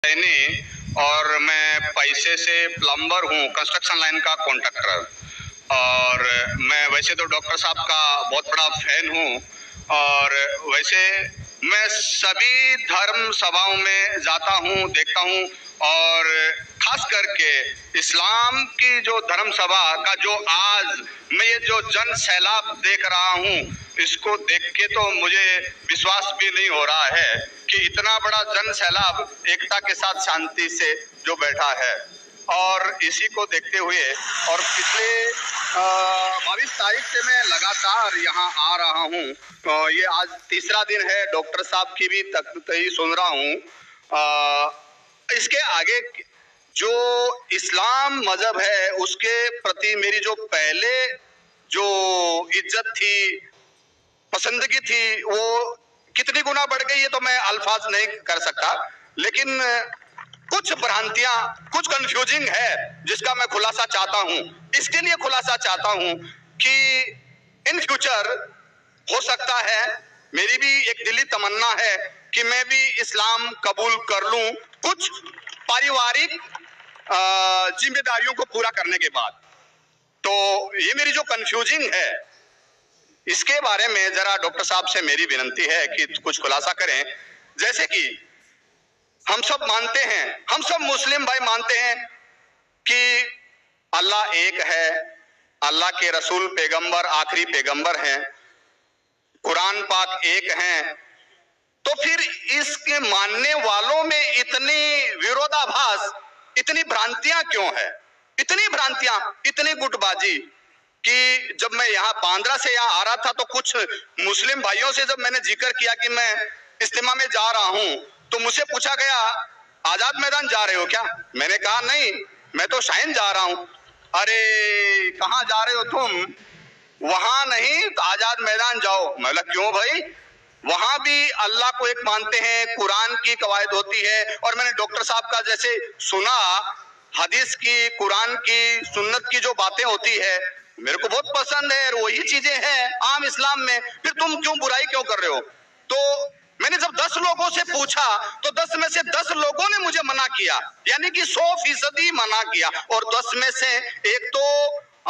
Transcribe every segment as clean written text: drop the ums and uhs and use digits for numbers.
और मैं पैसे से प्लम्बर हूँ, कंस्ट्रक्शन लाइन का कॉन्ट्रैक्टर। और मैं वैसे तो डॉक्टर साहब का बहुत बड़ा फैन हूँ। और वैसे मैं सभी धर्म सभाओं में जाता हूँ, देखता हूँ। और खास करके इस्लाम की जो धर्म सभा का जो आज मैं ये जो जन सैलाब देख रहा हूँ, इसको देख के तो मुझे विश्वास भी नहीं हो रहा है कि इतना बड़ा जन सैलाब एकता के साथ शांति से जो बैठा है। और इसी को देखते हुए और पिछले 22 तारीख से मैं लगातार यहाँ आ रहा हूँ। ये आज तीसरा दिन है, डॉक्टर साहब की भी तकरीर सुन रहा हूँ। इसके आगे जो इस्लाम मजहब है उसके प्रति मेरी जो पहले जो इज्जत थी, पसंदगी थी, वो कितनी गुना बढ़ गई है तो मैं अल्फाज नहीं कर सकता। लेकिन कुछ भ्रांतियां, कुछ कंफ्यूजिंग है जिसका मैं खुलासा चाहता हूं। इसके लिए खुलासा चाहता हूं कि इन फ्यूचर हो सकता है, मेरी भी एक दिली तमन्ना है कि मैं भी इस्लाम कबूल कर लूं कुछ पारिवारिक जिम्मेदारियों को पूरा करने के बाद। तो ये मेरी जो कंफ्यूजिंग है, इसके बारे में जरा डॉक्टर साहब से मेरी विनती है कि कुछ खुलासा करें। जैसे कि हम सब मानते हैं, हम सब मुस्लिम भाई मानते हैं कि अल्लाह एक है, अल्लाह के रसूल पैगंबर आखिरी पैगंबर हैं, कुरान पाक एक हैं। तो फिर इसके मानने वालों में इतनी विरोधाभास, इतनी भ्रांतियां क्यों है? इतनी भ्रांतियां, इतनी गुटबाजी कि जब मैं यहाँ बांद्रा से यहाँ आ रहा था तो कुछ मुस्लिम भाइयों से जब मैंने जिक्र किया कि मैं इज्तिमा में जा रहा हूँ, तो मुझसे पूछा गया आजाद मैदान जा रहे हो क्या? मैंने कहा नहीं, मैं तो शाइन जा रहा हूँ। अरे कहाँ जा रहे हो तुम? वहां नहीं तो आजाद मैदान जाओ। मैं बोला क्यों भाई? वहां भी अल्लाह को एक मानते हैं, कुरान की कवायद होती है। और मैंने डॉक्टर साहब का जैसे सुना, हदीस की, कुरान की, सुन्नत की जो बातें होती है मेरे को बहुत पसंद है, वही चीजें हैं आम इस्लाम में। फिर तुम क्यों बुराई क्यों कर रहे हो? तो मैंने जब 10 लोगों से पूछा तो 10 में से 10 लोगों ने मुझे मना किया, यानी कि 100% मना किया। और 10 में से एक तो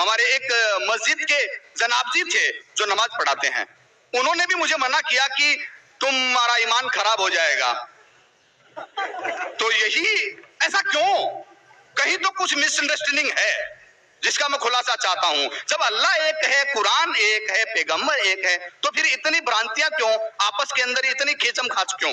हमारे एक मस्जिद के जनाब जी थे जो नमाज पढ़ाते हैं, उन्होंने भी मुझे मना किया कि तुम्हारा ईमान खराब हो जाएगा। तो यही ऐसा क्यों? कहीं तो कुछ मिसअंडरस्टैंडिंग है जिसका मैं खुलासा चाहता हूं। जब अल्लाह एक है, कुरान एक है, पैगंबर एक है, तो फिर इतनी भ्रांतियां क्यों? आपस के अंदर इतनी खींचम खाच क्यों?